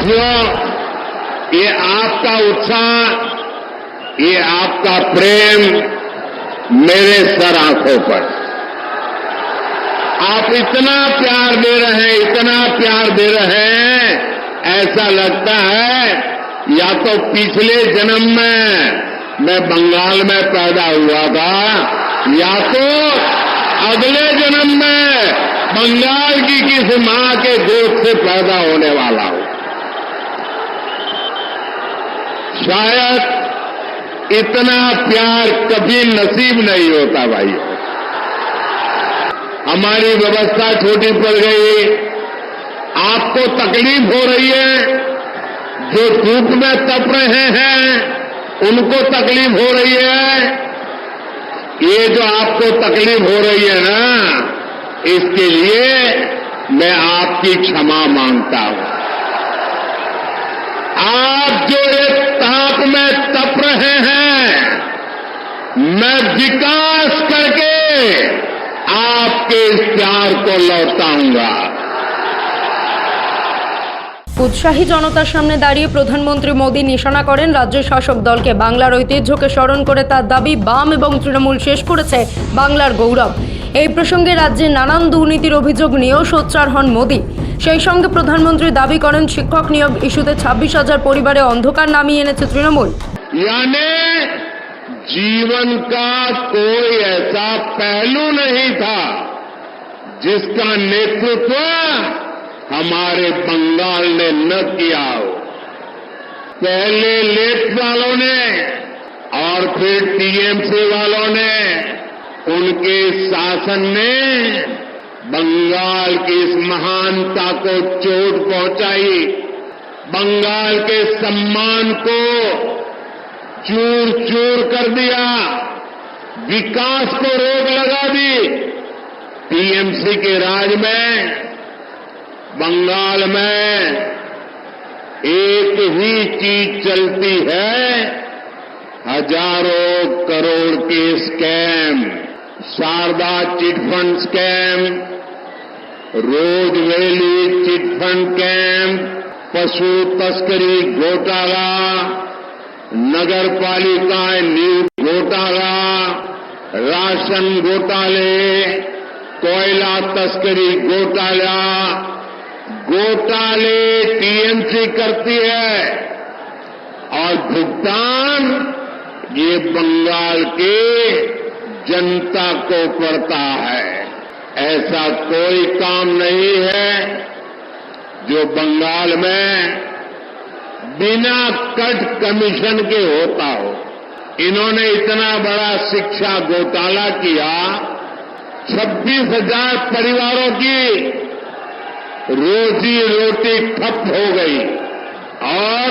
साथियों, ये आपका उत्साह, ये आपका प्रेम मेरे सर आंखों पर। आप इतना प्यार दे रहे हैं, इतना प्यार दे रहे हैं, ऐसा लगता है या तो पिछले जन्म में मैं बंगाल में पैदा हुआ था या तो अगले जन्म में बंगाल की किसी मां के गोद से पैदा होने वाला हूं। शायद इतना प्यार कभी नसीब नहीं होता भाइयों। हमारी व्यवस्था छोटी पड़ गई, आपको तकलीफ हो रही है, जो धूप में तप रहे हैं उनको तकलीफ हो रही है। ये जो आपको तकलीफ हो रही है ना, इसके लिए मैं आपकी क्षमा मांगता हूं। आप जो एक ताप में तप रहे हैं, मैं विकास करके आपके इस प्यार को लौटाऊंगा। উৎসাহী জনতার সামনে দাঁড়িয়ে প্রধানমন্ত্রী মোদী নিশানা করেন রাজ্য শাসক দলকে। বাংলার ঐতিহ্যকে স্মরণ করে তার দাবি, বাম এবং তৃণমূল শেষ করেছে বাংলার গৌরব। এই প্রসঙ্গে রাজ্যে নানান দুর্নীতির অভিযোগ নিয়েও সোচ্চার হন মোদী। সেই সঙ্গে প্রধানমন্ত্রী দাবি করেন শিক্ষক নিয়োগ ইস্যুতে 26,000 পরিবারে অন্ধকার নামিয়ে এনেছে তৃণমূল। जीवन का कोई ऐसा पहलू नहीं था जिसका नेतृत्व हमारे बंगाल ने न किया हो। पहले लेफ्ट वालों ने और फिर टीएमसी वालों ने, उनके शासन ने बंगाल की इस महानता को चोट पहुंचाई, बंगाल के सम्मान को चूर चूर कर दिया, विकास को रोक लगा दी। टीएमसी के राज में बंगाल में एक ही चीज चलती है, हजारों करोड़ के स्कैम, शारदा चिटफंड स्कैम, रोज वैली चिटफंड कैंप, पशु तस्करी घोटाला, नगर पालिका नियुक्ति घोटाला, राशन घोटाले, कोयला तस्करी घोटाला, घोटाले टीएमसी करती है और भुगतान ये बंगाल के जनता को पड़ता है। ऐसा कोई काम नहीं है जो बंगाल में बिना कट कमीशन के होता हो। इन्होंने इतना बड़ा शिक्षा घोटाला किया, 26,000 परिवारों की रोजी रोटी ठप हो गई और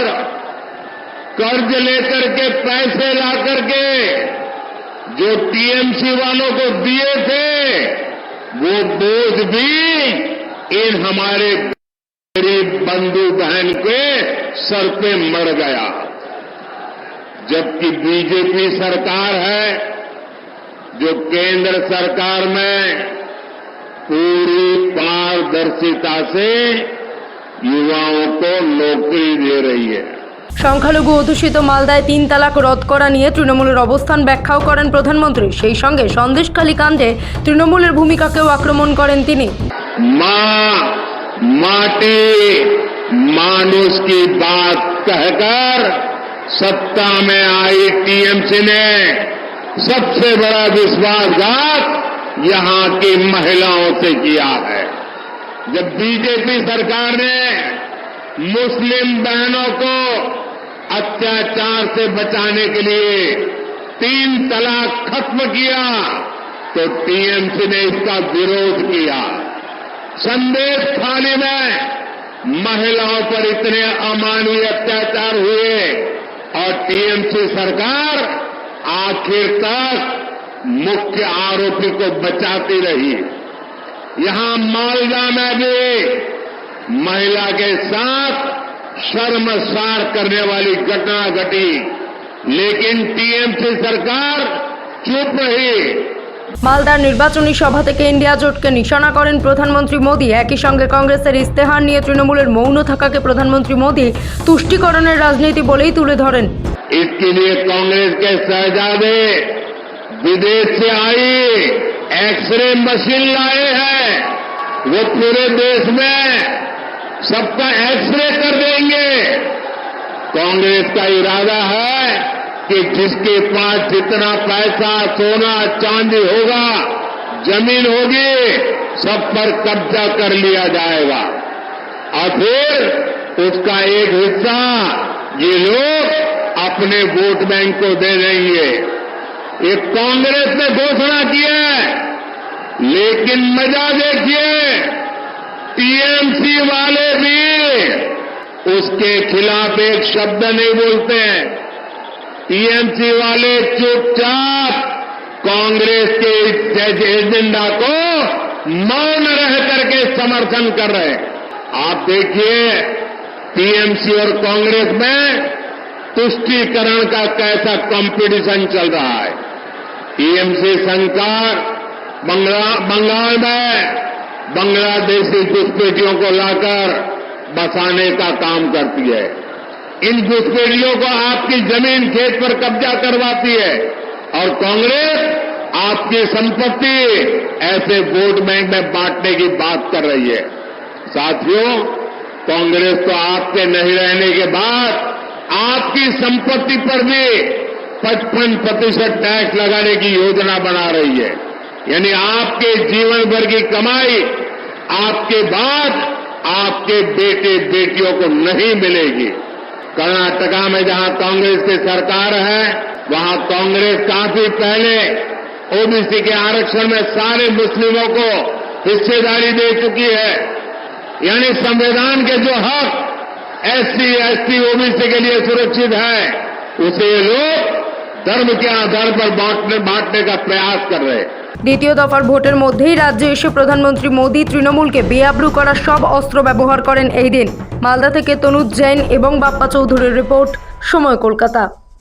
कर्ज लेकर के पैसे ला करके जो टीएमसी वालों को दिए थे वो बोझ भी इन हमारे गरीब बंधु बहन के सर पे मर गया। जबकि बीजेपी सरकार है जो केंद्र सरकार में पूरी पारदर्शिता से युवाओं को नौकरी दे रही है। সংখ্যালঘু অধ্যুষিত মালদায় 3 তালাক রদ করা নিয়ে তৃণমূলের অবস্থান ব্যাখ্যাও করেন প্রধানমন্ত্রী। সেই সঙ্গে সন্দেশখালী কাণ্ডে তৃণমূলের ভূমিকাকেও আক্রমণ করেন তিনি। माटी मानुष की बात कहकर सत्ता में आई टीएमसी ने सबसे बड़ा विश्वासघात यहां की महिलाओं से किया है। जब बीजेपी सरकार ने मुस्लिम बहनों को अत्याचार से बचाने के लिए 3 तलाक खत्म किया तो टीएमसी ने इसका विरोध किया। संदेश खाली में महिलाओं पर इतने अमानवीय अत्याचार हुए और टीएमसी सरकार आखिर तक मुख्य आरोपी को बचाती रही। यहां मालदा में भी महिला के साथ शर्मसार करने वाली घटना घटी, लेकिन टीएमसी सरकार चुप रही। মালদার নির্বাচনী সভা থেকে ইন্ডিয়া জোটকে নিশানা করেন প্রধানমন্ত্রী মোদী। একই সঙ্গে কংগ্রেসের ইস্তেহার নিয়ে তৃণমূলের মৌন থাকাকে প্রধানমন্ত্রী মোদী তুষ্টিকরণের রাজনীতি বলেই তুলে ধরেন। इसके लिए कांग्रेस के शहजादे विदेश से आई एक्सरे मशीन लाए हैं, वो पूरे देश में सबका एक्सरे कर देंगे। कांग्रेस का इरादा है कि जिसके पास जितना पैसा, सोना, चांदी होगा, जमीन होगी, सब पर कब्जा कर लिया जाएगा और फिर उसका एक हिस्सा ये लोग अपने वोट बैंक को दे देंगे। ये कांग्रेस ने घोषणा की है, लेकिन मजा देखिए, टीएमसी वाले भी उसके खिलाफ एक शब्द नहीं बोलते हैं। टीएमसी वाले चुपचाप कांग्रेस के इस एजेंडा को मौन रह करके समर्थन कर रहे हैं। आप देखिए टीएमसी और कांग्रेस में तुष्टीकरण का कैसा कंपटीशन चल रहा है। टीएमसी सरकार बंगाल में बांग्लादेशी घुसपैठियों को लाकर बसाने का काम करती है। इन घुसपैठियों को आपकी जमीन खेत पर कब्जा करवाती है और कांग्रेस आपकी संपत्ति ऐसे वोट बैंक में बांटने की बात कर रही है। साथियों, कांग्रेस तो आपके नहीं रहने के बाद आपकी संपत्ति पर भी 55% टैक्स लगाने की योजना बना रही है। यानी आपके जीवन भर की कमाई आपके बाद आपके बेटे बेटियों को नहीं मिलेगी। कर्नाटका में जहां कांग्रेस की सरकार है, वहां कांग्रेस काफी पहले ओबीसी के आरक्षण में सारे मुस्लिमों को हिस्सेदारी दे चुकी है। यानी संविधान के जो हक एससी, एसटी, ओबीसी के लिए सुरक्षित है, उसे ये लोग धर्म के आधार पर बांटने का प्रयास कर रहे हैं। দ্বিতীয় দফার ভোটের মধ্যেই রাজ্যে এসে প্রধানমন্ত্রী মোদী তৃণমূলকে বেআব্রু করার সব অস্ত্র ব্যবহার করেন এই দিন। মালদা থেকে তনুজ জৈন এবং বাপ্পা চৌধুরীর রিপোর্ট, সময় কলকাতা।